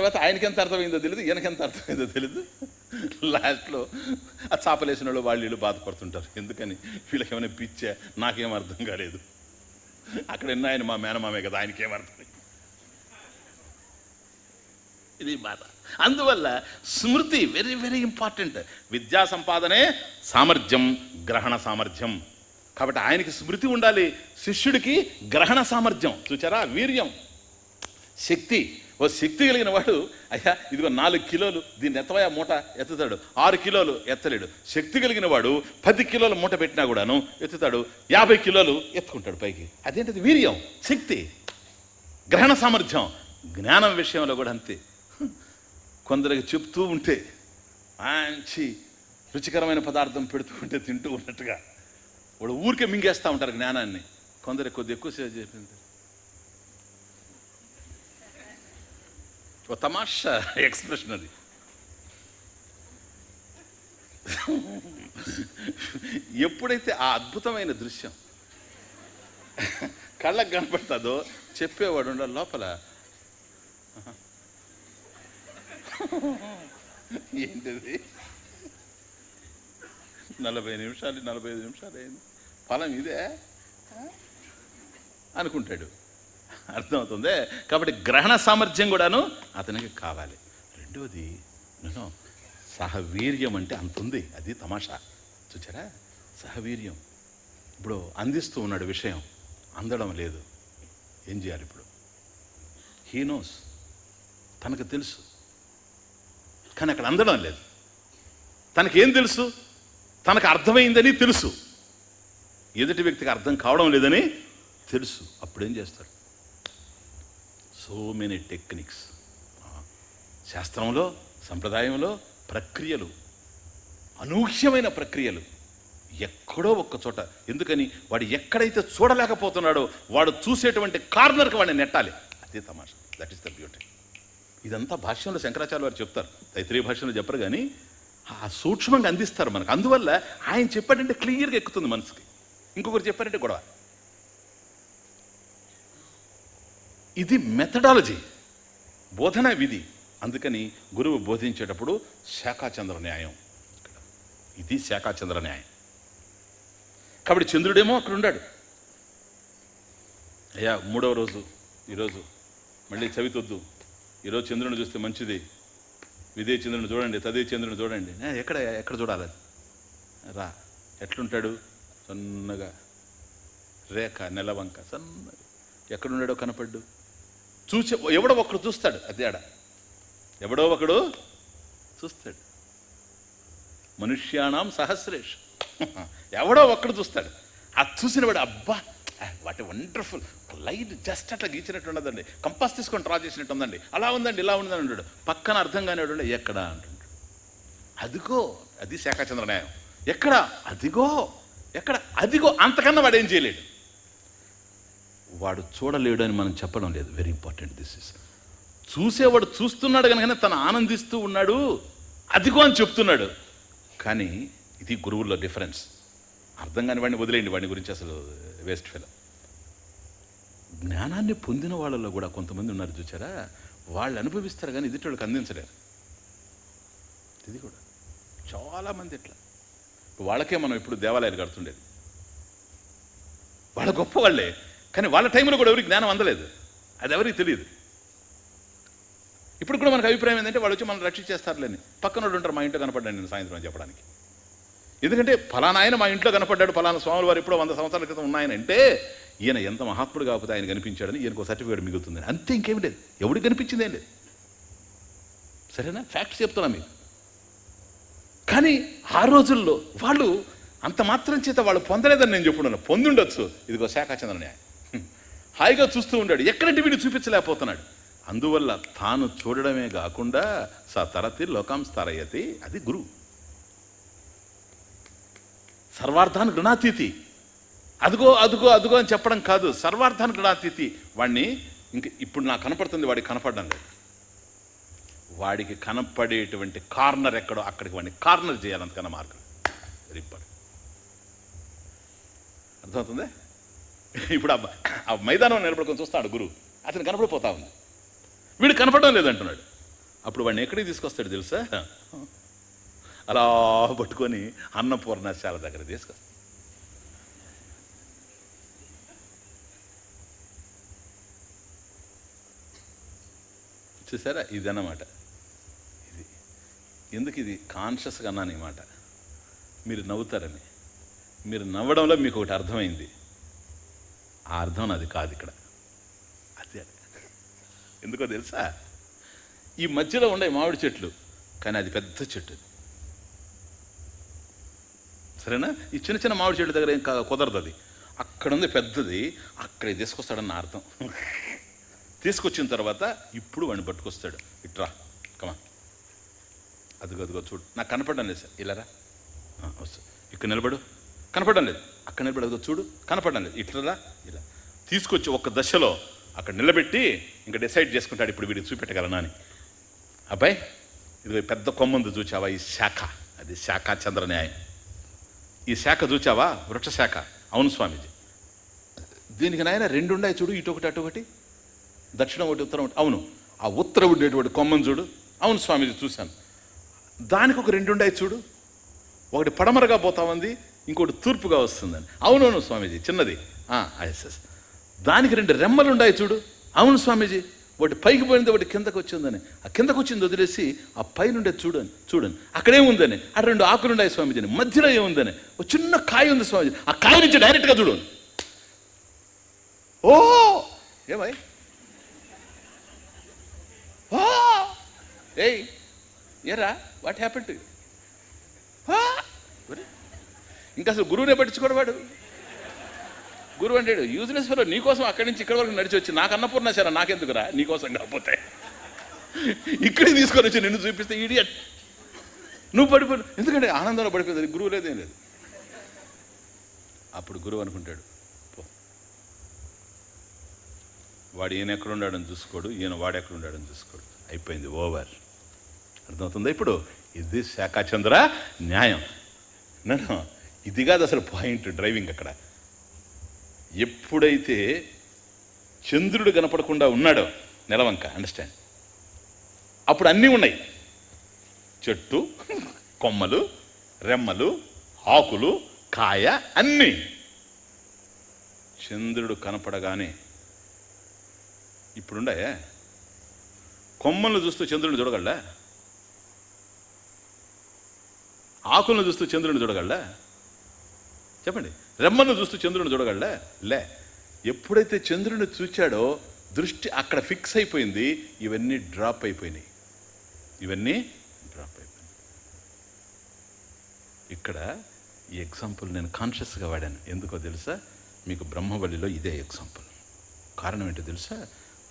తర్వాత ఆయనకి ఎంత అర్థమైందో తెలియదు, ఈయనకెంత అర్థమైందో తెలియదు. లాస్ట్లో ఆ చాపలేసిన వాళ్ళు వీళ్ళు బాధపడుతుంటారు. ఎందుకని వీళ్ళకి ఏమైనా పిచ్చా, నాకేం అర్థం కాలేదు. అక్కడ ఎన్న ఆయన మా మేనమామే కదా, ఆయనకేం అర్థం. ఇది బాధ. అందువల్ల స్మృతి వెరీ వెరీ ఇంపార్టెంట్. విద్యా సంపాదనే సామర్థ్యం, గ్రహణ సామర్థ్యం. కాబట్టి ఆయనకి స్మృతి ఉండాలి, శిష్యుడికి గ్రహణ సామర్థ్యం. చూచారా, వీర్యం, శక్తి. ఓ శక్తి కలిగిన వాడు అయ్యా ఇదిగో 4 కిలోలు దీన్ని ఎత్తవయా మూట ఎత్తుతాడు, 6 కిలోలు ఎత్తలేడు. శక్తి కలిగిన వాడు 10 కిలోల మూట పెట్టినా కూడాను ఎత్తుతాడు, 50 కిలోలు ఎత్తుకుంటాడు పైకి. అదేంటిది వీర్యం, శక్తి, గ్రహణ సామర్థ్యం. జ్ఞానం విషయంలో కూడా అంతే. కొందరికి చెప్తూ ఉంటే మంచి రుచికరమైన పదార్థం పెడుతూ ఉంటే తింటూ ఉన్నట్టుగా వాడు ఊరికే మింగేస్తూ ఉంటారు జ్ఞానాన్ని. కొందరికి కొద్ది ఎక్కువసేపు చెప్పింది. ఓ తమాషా ఎక్స్ప్రెషన్ అది. ఎప్పుడైతే ఆ అద్భుతమైన దృశ్యం కళ్ళకు కనపడుతుందో చెప్పేవాడు ఉండాలి లోపల. ఏంటిది 40 నిమిషాలు 45 నిమిషాలు అయింది, ఫలం ఇదే అనుకుంటాడు. అర్థమవుతుంది. కాబట్టి గ్రహణ సామర్థ్యం కూడాను అతనికి కావాలి. రెండోది నేను సహవీర్యం అంటే అంత ఉంది. అది తమాషా. చూచారా, సహవీర్యం. ఇప్పుడు అందిస్తూ ఉన్నాడు విషయం, అందడం లేదు. ఏం చేయాలి ఇప్పుడు? హీ నోస్, తనకు తెలుసు, కానీ అక్కడ అందడం లేదు. తనకేం తెలుసు? తనకు అర్థమైందని తెలుసు, ఎదుటి వ్యక్తికి అర్థం కావడం లేదని తెలుసు. అప్పుడేం చేస్తాడు? So many techniques. శాస్త్రంలో, సంప్రదాయంలో ప్రక్రియలు, అనూహ్యమైన ప్రక్రియలు ఎక్కడో ఒక్క చోట. ఎందుకని? వాడు ఎక్కడైతే చూడలేకపోతున్నాడో వాడు చూసేటువంటి కార్నర్కి వాడిని నెట్టాలి. అదే తమాషా. That is the beauty. ఇదంతా భాష్యంలో శంకరాచార్య వారు చెప్తారు, తైత్రీయ భాష్యంలో చెప్పరు, కానీ ఆ సూక్ష్మంగా అందిస్తారు మనకు. అందువల్ల ఆయన చెప్పాడంటే క్లియర్గా ఎక్కుతుంది మనసుకి. ఇంకొకరు చెప్పారంటే గొడవ. ఇది మెథడాలజీ, బోధనా విధి. అందుకని గురువు బోధించేటప్పుడు శాఖాచంద్ర న్యాయం. ఇది శాఖాచంద్ర న్యాయం. కాబట్టి చంద్రుడేమో అక్కడ ఉన్నాడు. అయ్యా 3వ రోజు ఈరోజు మళ్ళీ చవితొద్దు, ఈరోజు చంద్రుని చూస్తే మంచిది, విదే చంద్రుని చూడండి, తదే చంద్రుని చూడండి. ఎక్కడ చూడాలి? రా. ఎట్లుంటాడు? సన్నగా రేఖ, నెలవంక, సన్నగా. ఎక్కడున్నాడో కనపడ్డు. చూసే ఎవడో ఒకడు చూస్తాడు. అదే ఆడ ఎవడో ఒకడు చూస్తాడు. మనుష్యాణం సహస్రేష్. ఎవడో ఒక్కడు చూస్తాడు. ఆ చూసిన వాడు అబ్బా వాట్ వండర్ఫుల్ లైట్ జస్ట్ అట్లా గీచినట్టు ఉండదండి, కంపాస్ తీసుకొని డ్రా చేసినట్టు ఉందండి, అలా ఉందండి, ఇలా ఉందని అంటాడు. పక్కన అర్థం కాని వాడు ఎక్కడ అంటుంటాడు. అదిగో, అది శాఖాచంద్ర న్యాయం. ఎక్కడ? అదిగో. ఎక్కడ? అదిగో. అంతకన్నా వాడు ఏం చేయలేడు. వాడు చూడలేడు అని మనం చెప్పడం లేదు. Very important this is. చూసేవాడు చూస్తున్నాడు కనుకనే తను ఆనందిస్తూ ఉన్నాడు, అదిగో అని చెప్తున్నాడు. కానీ ఇది గురువుల్లో డిఫరెన్స్. అర్థం కాని వాడిని వదిలేయండి, వాడిని గురించి అసలు వేస్ట్ ఫెలో. జ్ఞానాన్ని పొందిన వాళ్ళలో కూడా కొంతమంది ఉన్నారు చూసారా, వాళ్ళు అనుభవిస్తారు కానీ ఎదుటి వాళ్ళకి అందించలేరు. ఇది కూడా చాలామంది ఇట్లా. వాళ్ళకే మనం ఇప్పుడు దేవాలయాలు కడుతుండేది. వాళ్ళ గొప్ప వాళ్ళే, కానీ వాళ్ళ టైంలో కూడా ఎవరికి జ్ఞానం అందలేదు, అది ఎవరికి తెలియదు. ఇప్పుడు కూడా మనకు అభిప్రాయం ఏంటంటే వాళ్ళు వచ్చి మనం రక్షించేస్తారులేని. పక్కన వాళ్ళు ఉంటారు, మా ఇంట్లో కనపడ్డాను నేను సాయంత్రం అని చెప్పడానికి. ఎందుకంటే ఫలానా ఆయన మా ఇంట్లో కనపడ్డాడు, ఫలానా స్వాములు వారు ఎప్పుడో 100 సంవత్సరాల క్రితం ఉన్నాయనంటే ఈయన ఎంత మహాత్ముడు కాకపోతే ఆయన కనిపించాడని ఈయనకు సర్టిఫికేట్ మిగులుతుందని. అంతే, ఇంకేమి లేదు. ఎవరికి కనిపించిందేం లేదు. సరేనా? ఫ్యాక్ట్స్ చెప్తున్నా మీకు. కానీ ఆ రోజుల్లో వాళ్ళు అంత మాత్రం చేత వాళ్ళు పొందలేదని నేను చెప్పున్నాను. పొందుండొచ్చు. ఇదిగో శాఖాచంద్ర న్యాయం. హాయిగా చూస్తూ ఉన్నాడు, ఎక్కడంటే వీడు చూపించలేకపోతున్నాడు. అందువల్ల తాను చూడడమే కాకుండా స తరతి లోకం స్తరయతి, అది గురువు. సర్వార్థాన్ని గృణాతీతి. అదుగో అదుగో అదుగో అని చెప్పడం కాదు, సర్వార్థాన్ని గృణాతీతి. వాడిని ఇంక ఇప్పుడు నాకు కనపడుతుంది, వాడికి కనపడడం లేదు. వాడికి కనపడేటువంటి కార్నర్ ఎక్కడో అక్కడికి వాడిని కార్నర్ చేయాలి. అంతకన్నా మార్గం వెరీ ఇంపార్టెంట్. అర్థమవుతుంది? ఇప్పుడు ఆ మైదానం నిలబడుకొని చూస్తాడు గురువు, అతను కనపడిపోతా ఉంది, వీడు కనపడడం లేదంటున్నాడు. అప్పుడు వాడిని ఎక్కడికి తీసుకొస్తాడు తెలుసా? అలా పట్టుకొని అన్నపూర్ణశాల దగ్గర తీసుకొస్తాడు. చూసారా? ఇదన్నమాట. ఇది ఎందుకు ఇది కాన్షియస్గా అన్నాను ఈ మాట, మీరు నవ్వుతారని. మీరు నవ్వడంలో మీకు ఒకటి అర్థమైంది, ఆ అర్థం అది కాదు ఇక్కడ. అది ఎందుకో తెలుసా? ఈ మధ్యలో ఉండే మామిడి చెట్లు, కానీ అది పెద్ద చెట్టు. సరేనా? ఈ చిన్న చిన్న మామిడి చెట్ల దగ్గర ఏం కుదరదు, అది అక్కడ ఉంది పెద్దది, అక్కడికి తీసుకొస్తాడన్న అర్థం. తీసుకొచ్చిన తర్వాత ఇప్పుడు వాడిని పట్టుకొస్తాడు. ఇట్రా కమా, అదిగో చూడు, నాకు కనపడడం లేదు సార్, ఇలారా వస్తాడు. ఇక్కడ నిలబడు, కనపడడం లేదు. అక్కడ నిలబడి, అదిగో చూడు, కనపడడం లేదు. ఇట్లా ఇలా తీసుకొచ్చి ఒక్క దశలో అక్కడ నిలబెట్టి ఇంకా డిసైడ్ చేసుకుంటాడు, ఇప్పుడు వీడికి చూపెట్టగలనా అని. అబ్బాయి, ఇది పెద్ద కొమ్మంది చూచావా? ఈ శాఖ, అది శాఖ చంద్ర న్యాయం. ఈ శాఖ చూచావా? వృక్ష శాఖ. అవును స్వామీజీ. దీనికి నాయన 2 ఉన్నాయి చూడు, ఇటొకటి అటొకటి, దక్షిణం ఒకటి ఉత్తరం ఒకటి. అవును. ఆ ఉత్తరం ఉండేటువంటి కొమ్మను చూడు. అవును స్వామీజీ చూశాను. దానికి ఒక 2 ఉన్నాయి చూడు, ఒకటి పడమరగా పోతా ఉంది, ఇంకోటి తూర్పుగా వస్తుందని. అవునవును స్వామీజీ, చిన్నది. ఎస్. దానికి 2 రెమ్మలు ఉన్నాయి చూడు. అవును స్వామీజీ, ఒకటి పైకి పోయింది, ఒకటి కిందకు వచ్చిందని. ఆ కిందకు వచ్చింది వదిలేసి ఆ పైనుండే చూడండి అక్కడేముందని. ఆ 2 ఆకులు ఉన్నాయి స్వామీజీని, మధ్యలో ఏముందని, ఒక చిన్న కాయ ఉంది స్వామీజీ, ఆ కాయ నుంచి డైరెక్ట్గా చూడు. ఓ ఏమై ఏయ్ ఏరా, వాట్ హ్యాపెన్ టు యు? ఇంకా అసలు గురువునే పట్టించుకోడు వాడు. గురువు అంటాడు, యూజ్లెస్ ఫెలో, నీకోసం అక్కడి నుంచి ఇక్కడి వరకు నడిచి వచ్చి నాకు అన్నపూర్ణాశాల నాకెందుకురా, నీకోసం కాకపోతే ఇక్కడికి తీసుకొని వచ్చి నిన్ను చూపిస్తే ఇడియట్ నువ్వు పడిపోయి. ఎందుకంటే ఆనందంలో పడిపోతుంది, గురువు లేదేం లేదు. అప్పుడు గురువు అనుకుంటాడు, వాడు ఈయన ఎక్కడున్నాడని చూసుకోడు, ఈయన వాడు ఎక్కడున్నాడని చూసుకోడు, అయిపోయింది, ఓవర్. అర్థమవుతుందా ఇప్పుడు? ఇది శాఖాచంద్ర న్యాయం. నేను ఇది కాదు అసలు పాయింట్ డ్రైవింగ్. అక్కడ ఎప్పుడైతే చంద్రుడు కనపడకుండా ఉన్నాడో నెలవంక, అండర్స్టాండ్, అప్పుడు అన్నీ ఉన్నాయి, చెట్టు, కొమ్మలు, రెమ్మలు, ఆకులు, కాయ, అన్నీ. చంద్రుడు కనపడగానే ఇప్పుడుండే కొమ్మలను చూస్తూ చంద్రుడిని చూడగలడా? ఆకులను చూస్తూ చంద్రుడిని చూడగలడా? చెప్పండి. రెమ్మను చూస్తూ చంద్రుడిని చూడగలడా? లే. ఎప్పుడైతే చంద్రుడిని చూచాడో దృష్టి అక్కడ ఫిక్స్ అయిపోయింది, ఇవన్నీ డ్రాప్ అయిపోయినాయి. ఇక్కడ ఈ ఎగ్జాంపుల్ నేను కాన్షియస్గా వాడాను. ఎందుకో తెలుసా? మీకు బ్రహ్మవల్లిలో ఇదే ఎగ్జాంపుల్. కారణం ఏంటో తెలుసా?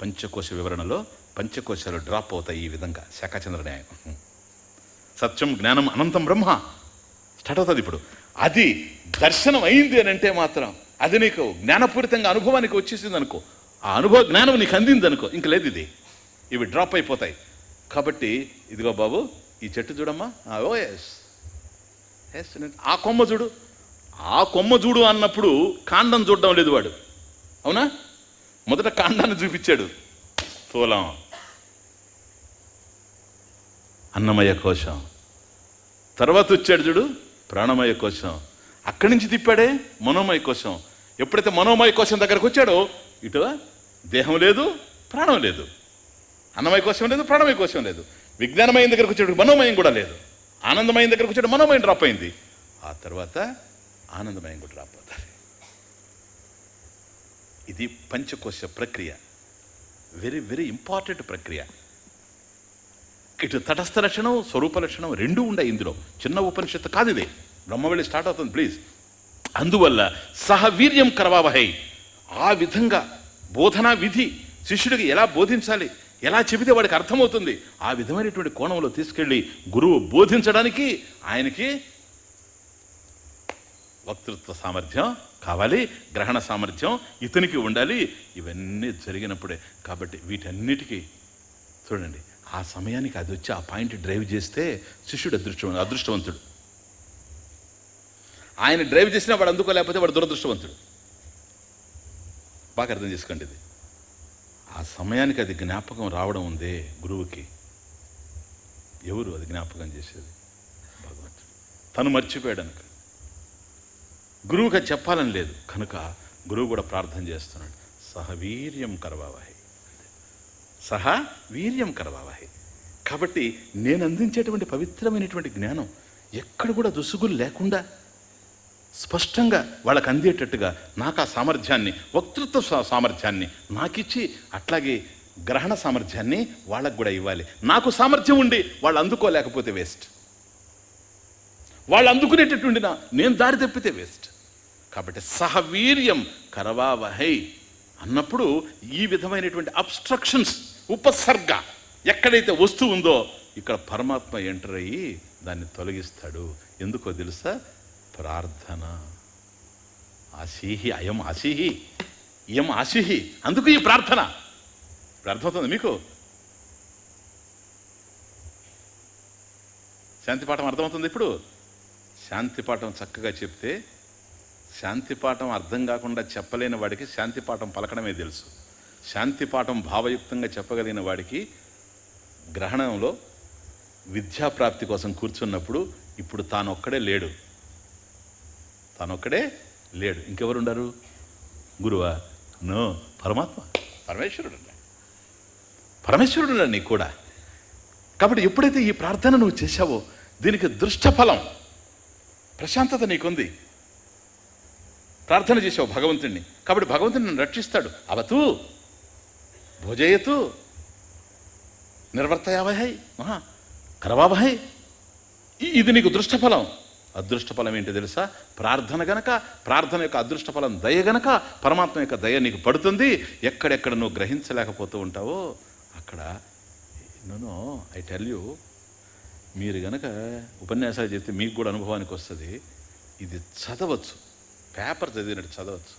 పంచకోశ వివరణలో పంచకోశాలు డ్రాప్ అవుతాయి ఈ విధంగా. శాఖాచంద్ర న్యాయం. సత్యం జ్ఞానం అనంతం బ్రహ్మ స్టార్ట్ అవుతుంది. ఇప్పుడు అది దర్శనం అయింది అని అంటే మాత్రం అది నీకు జ్ఞానపూరితంగా అనుభవానికి వచ్చేసింది అనుకో, ఆ అనుభవ జ్ఞానం నీకు అందింది అనుకో, ఇంక లేదు, ఇవి డ్రాప్ అయిపోతాయి. కాబట్టి ఇదిగో బాబు, ఈ చెట్టు చూడమ్మా, ఓ ఎస్, ఆ కొమ్మ చూడు, ఆ కొమ్మ చూడు అన్నప్పుడు కాండం చూడడం లేదు వాడు, అవునా? మొదట కాండాన్ని చూపించాడు, స్థూలం, అన్నమయ కోశం. తర్వాత వచ్చాడు చూడు, ప్రాణమయ కోశం. అక్కడి నుంచి తిప్పాడే మనోమయ కోశం. ఎప్పుడైతే మనోమయ కోశం దగ్గరకు వచ్చాడో ఇటు దేహం లేదు, ప్రాణం లేదు, అన్నమయ కోశం లేదు, ప్రాణమయ కోశం లేదు. విజ్ఞానమయం దగ్గరకు వచ్చాడు, మనోమయం కూడా లేదు. ఆనందమయం దగ్గరకు వచ్చాడు, మనోమయం డ్రాప్ అయింది. ఆ తర్వాత ఆనందమయం కూడా డ్రాప్ అవుతుంది. ఇది పంచకోశ ప్రక్రియ, వెరీ వెరీ ఇంపార్టెంట్ ప్రక్రియ. ఇటు తటస్థ లక్షణం, స్వరూప లక్షణం రెండూ ఉన్నాయి ఇందులో. చిన్న ఉపనిషత్తు కాదు ఇది, బ్రహ్మవల్లి స్టార్ట్ అవుతుంది ప్లీజ్. అందువల్ల సహవీర్యం కరవావహై, ఆ విధంగా బోధనా విధి శిష్యుడికి ఎలా బోధించాలి, ఎలా చెబితే వాడికి అర్థమవుతుంది, ఆ విధమైనటువంటి కోణంలో తీసుకెళ్ళి గురువు బోధించడానికి ఆయనకి వక్తృత్వ సామర్థ్యం కావాలి, గ్రహణ సామర్థ్యం ఇతనికి ఉండాలి. ఇవన్నీ జరిగినప్పుడే. కాబట్టి వీటన్నిటికీ చూడండి, ఆ సమయానికి అది వచ్చి ఆ పాయింట్ డ్రైవ్ చేస్తే శిష్యుడు అదృష్టవంతుడు. ఆయన డ్రైవ్ చేసినా వాడు అందుకోలేకపోతే వాడు దురదృష్టవంతుడు. బాగా అర్థం చేసుకోండి ఇది. ఆ సమయానికి అది జ్ఞాపకం రావడం ఉందే గురువుకి, ఎవరు అది జ్ఞాపకం చేసేది? భగవంతుడు. తను మర్చిపోయాడు అనుక గురువుగా చెప్పాలని లేదు కనుక గురువు కూడా ప్రార్థన చేస్తున్నాడు, సహవీర్యం కరవావహై, సహా వీర్యం కరవావహై. కాబట్టి నేను అందించేటువంటి పవిత్రమైనటువంటి జ్ఞానం ఎక్కడ కూడా దుసుగులు లేకుండా స్పష్టంగా వాళ్ళకు అందేటట్టుగా నాకు ఆ సామర్థ్యాన్ని, వక్తృత్వ సామర్థ్యాన్ని నాకిచ్చి, అట్లాగే గ్రహణ సామర్థ్యాన్ని వాళ్ళకు కూడా ఇవ్వాలి. నాకు సామర్థ్యం ఉండి వాళ్ళు అందుకోలేకపోతే వేస్ట్, వాళ్ళు అందుకునేటట్టుండినా నేను దారి తప్పితే వేస్ట్. కాబట్టి సహవీర్యం కరవావహై అన్నప్పుడు ఈ విధమైనటువంటి అబ్స్ట్రక్షన్స్, ఉపసర్గ ఎక్కడైతే వస్తువు ఉందో ఇక్కడ పరమాత్మ ఎంటర్ అయ్యి దాన్ని తొలగిస్తాడు. ఎందుకో తెలుసా? ప్రార్థన. ఆశీహి అయం ఆశీహి ఇయం ఆశీహి, అందుకు ఈ ప్రార్థన. అర్థమవుతుంది మీకు? శాంతి పాఠం అర్థమవుతుంది ఇప్పుడు? శాంతి పాఠం చక్కగా చెప్తే, శాంతి పాఠం అర్థం కాకుండా చెప్పలేని వాడికి శాంతి పాఠం పలకడమే తెలుసు. శాంతి పాఠం భావయుక్తంగా చెప్పగలిగిన వాడికి గ్రహణంలో విద్యాప్రాప్తి కోసం కూర్చున్నప్పుడు ఇప్పుడు తానొక్కడే లేడు, తానొక్కడే లేడు. ఇంకెవరుండరు? గురువా? నో, పరమాత్మ, పరమేశ్వరుడు. పరమేశ్వరుడు నీకు కూడా. కాబట్టి ఎప్పుడైతే ఈ ప్రార్థన నువ్వు చేశావో దీనికి దృష్టఫలం, ప్రశాంతత నీకుంది. ప్రార్థన చేసావు భగవంతుడిని, కాబట్టి భగవంతుడిని నన్ను రక్షిస్తాడు. అవతూ భోజయతు నిర్వర్తయావహై మహా కరవావహై. ఇది నీకు దృష్టఫలం. అదృష్టఫలం ఏంటి తెలుసా? ప్రార్థన గనక, ప్రార్థన యొక్క అదృష్టఫలం దయ గనక పరమాత్మ యొక్క దయ నీకు పడుతుంది. ఎక్కడెక్కడ నువ్వు గ్రహించలేకపోతూ ఉంటావో అక్కడ నో ఐ టెల్ యూ, మీరు గనక ఉపన్యాసాలు చెప్తే మీకు కూడా అనుభవానికి వస్తుంది. ఇది చదవచ్చు, పేపర్ చదివినట్టు చదవచ్చు.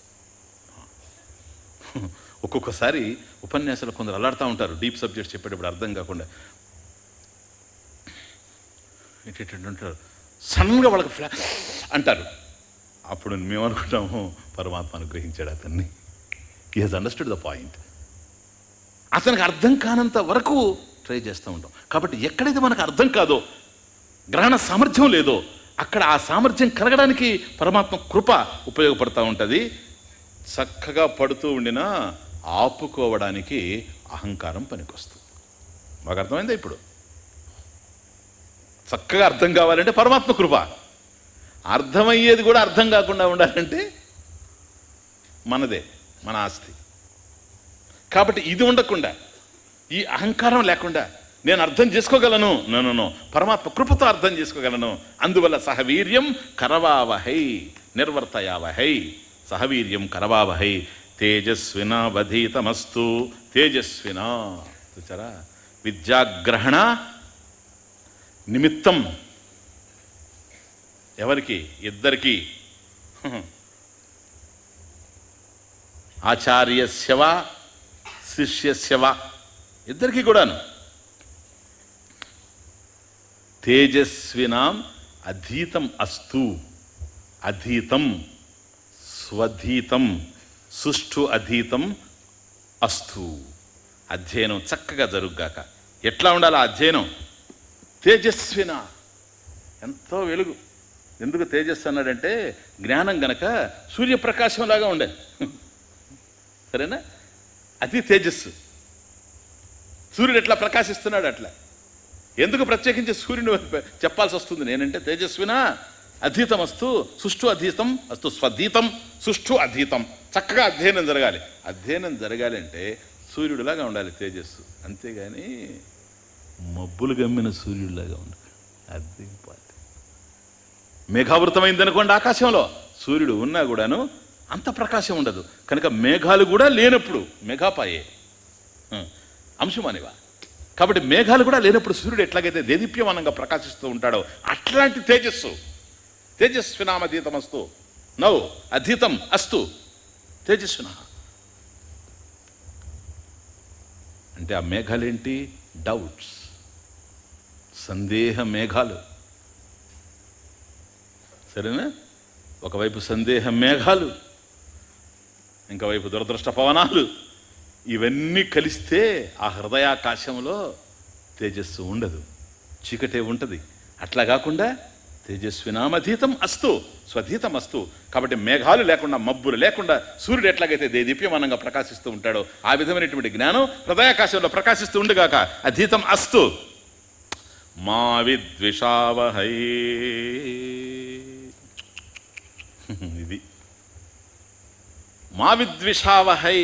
ఒక్కొక్కసారి ఉపన్యాసాలు కొందరు అల్లాడుతూ ఉంటారు, డీప్ సబ్జెక్ట్స్ చెప్పేటప్పుడు అర్థం కాకుండా ఇటు ఉంటారు, సడన్గా వాళ్ళకి అంటారు. అప్పుడు మేము అనుకుంటాము పరమాత్మ అనుగ్రహించాడు అతన్ని. He has understood the point. అతనికి అర్థం కానంత వరకు ట్రై చేస్తూ ఉంటాం. కాబట్టి ఎక్కడైతే మనకు అర్థం కాదో, గ్రహణ సామర్థ్యం లేదో, అక్కడ ఆ సామర్థ్యం కలగడానికి పరమాత్మ కృప ఉపయోగపడుతూ ఉంటుంది. చక్కగా పడుతూ ఉండినా ఆపుకోవడానికి అహంకారం పనికొస్తుంది. మాకు అర్థమైందా? ఇప్పుడు చక్కగా అర్థం కావాలంటే పరమాత్మ కృప, అర్థమయ్యేది కూడా అర్థం కాకుండా ఉండాలంటే మనదే, మన ఆస్తి. కాబట్టి ఇది ఉండకుండా, ఈ అహంకారం లేకుండా నేను అర్థం చేసుకోగలను, నన్ను పరమాత్మ కృపతో అర్థం చేసుకోగలను. అందువల్ల సహవీర్యం కరవావహై నిర్వర్తయావహై, సహవీర్యం కరవావహై తేజస్వినావధీతమస్తు. తేజస్వినా చూచారా? విద్యాగ్రహణ నిమిత్తం ఎవరికి? ఇద్దరికి. ఆచార్యస్యవా శిష్యస్యవా, ఇద్దరికి కూడాను. తేజస్వినాం అధీతం అస్తు. అధీతం స్వధీతం సుష్ఠు అధీతం అస్తు. అధ్యయనం చక్కగా జరుగుగాక. ఎట్లా ఉండాలి ఆ అధ్యయనం? తేజస్విన, ఎంతో వెలుగు. ఎందుకు తేజస్సు అన్నాడంటే జ్ఞానం గనక సూర్యప్రకాశంలాగా ఉండాలి. సరేనా? అది తేజస్సు. సూర్యుడు ఎట్లా ప్రకాశిస్తున్నాడు అట్లా. ఎందుకు ప్రత్యేకించి సూర్యుడు చెప్పాల్సి వస్తుంది? నేనంటే తేజస్విన అధీతం అస్తు సుష్ఠు అధీతం అస్తు స్వధీతం సుష్ఠు అధీతం. చక్కగా అధ్యయనం జరగాలి. అధ్యయనం జరగాలి అంటే సూర్యుడిలాగా ఉండాలి తేజస్సు, అంతేగాని మబ్బులు గమ్మిన సూర్యుడిలాగా ఉండాలి. అది ఇంపార్టెంట్. మేఘావృతమైంది అనుకోండి ఆకాశంలో, సూర్యుడు ఉన్నా కూడాను అంత ప్రకాశం ఉండదు. కనుక మేఘాలు కూడా లేనప్పుడు, మేఘాపాయే అంశమానివా. కాబట్టి మేఘాలు కూడా లేనప్పుడు సూర్యుడు ఎట్లాగైతే దేదీప్యమానంగా ప్రకాశిస్తూ ఉంటాడో అట్లాంటి తేజస్సు. తేజస్వినామధీతమస్తు. నౌ అధీతం అస్తు తేజస్విన. అంటే ఆ మేఘాలేంటి? డౌట్స్, సందేహ మేఘాలు. సరేనా? ఒకవైపు సందేహ మేఘాలు, ఇంకోవైపు దురదృష్ట పవనాలు. ఇవన్నీ కలిస్తే ఆ హృదయాకాశంలో తేజస్సు ఉండదు. చీకటే ఉంటుంది. అట్లా కాకుండా తేజస్వినామధీతం అస్తు స్వధీతం అస్తు. కాబట్టి మేఘాలు లేకుండా, మబ్బులు లేకుండా సూర్యుడు ఎట్లాగైతే దేదీప్యమానంగా ప్రకాశిస్తూ ఉంటాడో ఆ విధమైనటువంటి జ్ఞానం హృదయాకాశంలో ప్రకాశిస్తూ ఉండుగాక. అధీతం అస్తు. మా విద్విషావహై. ఇది మా విద్విషావహై.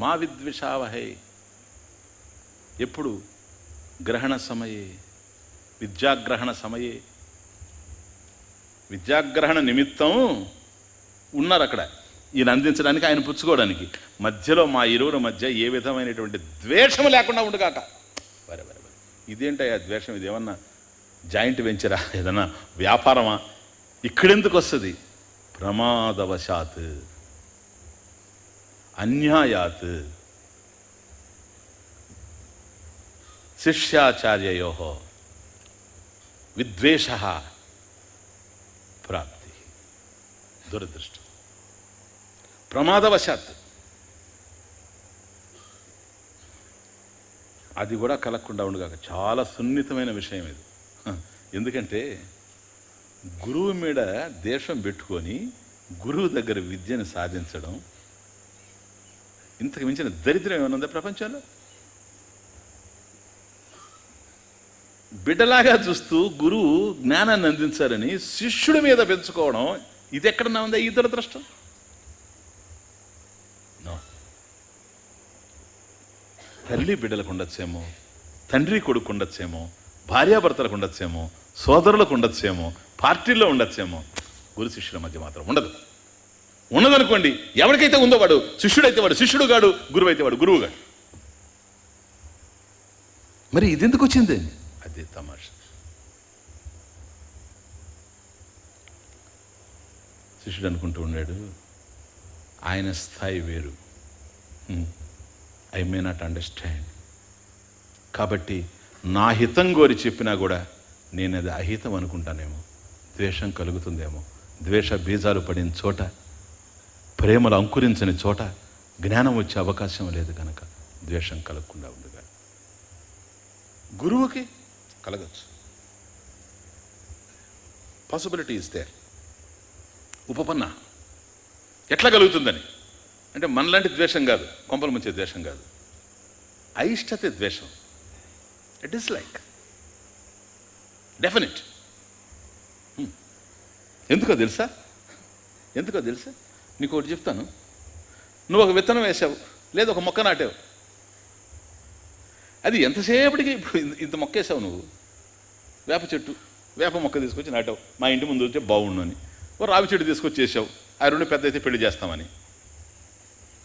మా విద్విషావహై. ఎప్పుడు? గ్రహణ సమయే, విద్యాగ్రహణ సమయే. విద్యాగ్రహణ నిమిత్తం ఉన్నారు అక్కడ ఈయన అందించడానికి, ఆయన పుచ్చుకోవడానికి. మధ్యలో మా ఇరువుల మధ్య ఏ విధమైనటువంటి ద్వేషము లేకుండా ఉండుగాక. వరే వరే వరే, ఇదేంటయ్యా ద్వేషం? ఇదేమన్నా జాయింట్ వెంచరా? ఏదన్నా వ్యాపారమా? ఇక్కడెందుకు వస్తుంది? ప్రమాదవశాత్, అన్యాయాత్, శిష్యాచార్యయో విద్వేష ప్రాప్తి. దురదృష్టం. ప్రమాదవశాత్ అది కూడా కలగకుండా ఉండగాక. చాలా సున్నితమైన విషయం ఇది. ఎందుకంటే గురువు మీద దేశం పెట్టుకొని గురువు దగ్గర విద్యను సాధించడం ఇంతకు మించిన దరిద్రం ఏమన్నా ప్రపంచంలో? బిడ్డలాగా చూస్తూ గురువు జ్ఞానాన్ని అందించాలని శిష్యుడి మీద పెంచుకోవడం, ఇది ఎక్కడన్నా ఉందా ఈ దురదృష్టం? తల్లి బిడ్డలకు ఉండొచ్చేమో, తండ్రి కొడుకు ఉండొచ్చేమో, భార్యాభర్తలకు ఉండొచ్చేమో, సోదరులకు ఉండొచ్చేమో, పార్టీల్లో ఉండొచ్చేమో. గురు శిష్యుల మధ్య మాత్రం ఉండదు. ఉన్నదనుకోండి, ఎవరికైతే ఉందో వాడు శిష్యుడైతే వాడు శిష్యుడు గాడు, గురువు అయితే వాడు గురువు గాడు. మరి ఇది ఎందుకు వచ్చింది? అదే తమాషా. శిష్యుడు అనుకుంటూ ఉన్నాడు, ఆయన స్థాయి వేరు, ఐ మే నాట్ అండర్స్టాండ్. కాబట్టి నా హితం కోరి చెప్పినా కూడా నేను అది అహితం అనుకుంటానేమో, ద్వేషం కలుగుతుందేమో. ద్వేష బీజాలు పడిన చోట, ప్రేమలు అంకురించని చోట జ్ఞానం వచ్చే అవకాశం లేదు కనుక ద్వేషం కలగకుండా ఉండగా. గురువుకి కలగచ్చు, పాసిబిలిటీ ఇస్ దేర్. ఉపపన్న ఎట్లా కలుగుతుందని అంటే మనలాంటి ద్వేషం కాదు, కొంపలు ముంచే ద్వేషం కాదు, అయిష్టతే ద్వేషం. It is like definite. ఎందుకో తెలుసా? నీకు ఒకటి చెప్తాను. నువ్వు ఒక విత్తనం వేసావు, లేదు ఒక మొక్క నాటావు. అది ఎంతసేపటికి, ఇప్పుడు ఇంత మొక్క వేసావు నువ్వు, వేప చెట్టు, వేప మొక్క తీసుకొచ్చి నాటావు. మా ఇంటి ముందు వచ్చే బాగుండు అని. ఓ రావి చెట్టు తీసుకొచ్చి చేసావు, ఆ రెండు పెద్ద అయితే పెళ్లి చేస్తామని.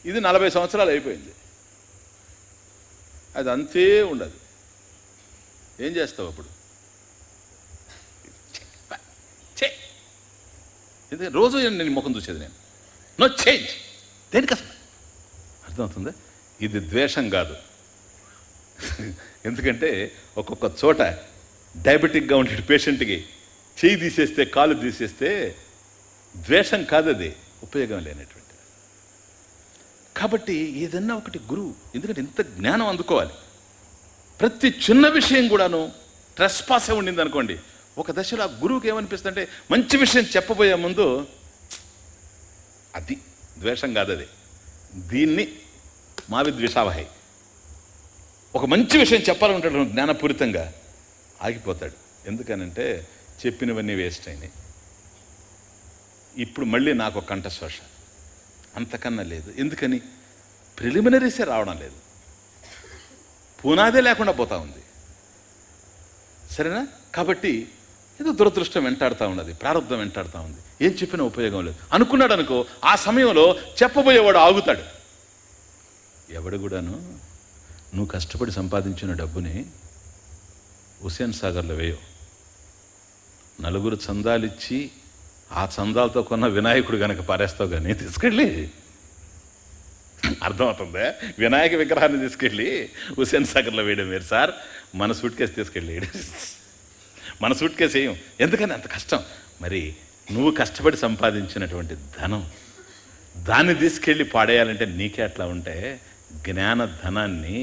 ఇది 40 సంవత్సరాలు అయిపోయింది. అది అంతే ఉండదు. ఏం చేస్తావు అప్పుడు? ఎందుకంటే రోజు నేను ముఖం చూసేది నేను. No change. దేనికి అసలు అర్థమవుతుందా? ఇది ద్వేషం కాదు. ఎందుకంటే ఒక్కొక్క చోట డయాబెటిక్గా ఉండే పేషెంట్కి చెయ్యి తీసేస్తే, కాలు తీసేస్తే ద్వేషం కాదు, అది ఉపయోగం లేనటువంటి. కాబట్టి ఏదన్నా ఒకటి గురువు, ఎందుకంటే ఇంత జ్ఞానం అందుకోవాలి. ప్రతి చిన్న విషయం కూడాను ట్రెస్పాసే ఉండింది అనుకోండి, ఒక దశలో ఆ గురువుకి ఏమనిపిస్తుందంటే మంచి విషయం చెప్పబోయే ముందు అది ద్వేషం కాదు, అది దీన్ని మా విద్విషావహై. ఒక మంచి విషయం చెప్పాలనుకుంటాడు, జ్ఞానపూరితంగా ఆగిపోతాడు. ఎందుకనంటే చెప్పినవన్నీ వేస్ట్ అయినాయి, ఇప్పుడు మళ్ళీ నాకు ఒక కంఠశ్వాస, అంతకన్నా లేదు. ఎందుకని? ప్రిలిమినరీసే రావడం లేదు, పునాదే లేకుండా పోతా ఉంది. సరేనా? కాబట్టి ఏదో దురదృష్టం వెంటాడుతూ ఉన్నది, ప్రారంభం వెంటాడుతూ ఉంది. ఏం చెప్పినా ఉపయోగం లేదు అనుకున్నాడు అనుకో, ఆ సమయంలో చెప్పబోయేవాడు ఆగుతాడు. ఎవడు కూడాను నువ్వు కష్టపడి సంపాదించిన డబ్బుని హుస్సేన్ సాగర్లో వేయవు. నలుగురు చందాలిచ్చి ఆ చందాలతో కొన్న వినాయకుడు కనుక పారేస్తావు, కానీ తీసుకెళ్ళి, అర్థమవుతుందా? వినాయక విగ్రహాన్ని తీసుకెళ్ళి హుస్సేన్ సాగర్లో వేయడం వేరు సార్. మన సూట్ కేసు తీసుకెళ్ళి మన సూట్ కేసు వేయం. ఎందుకని అంత కష్టం? మరి నువ్వు కష్టపడి సంపాదించినటువంటి ధనం, దాన్ని తీసుకెళ్ళి పాడేయాలంటే నీకే అట్లా ఉంటే జ్ఞాన ధనాన్ని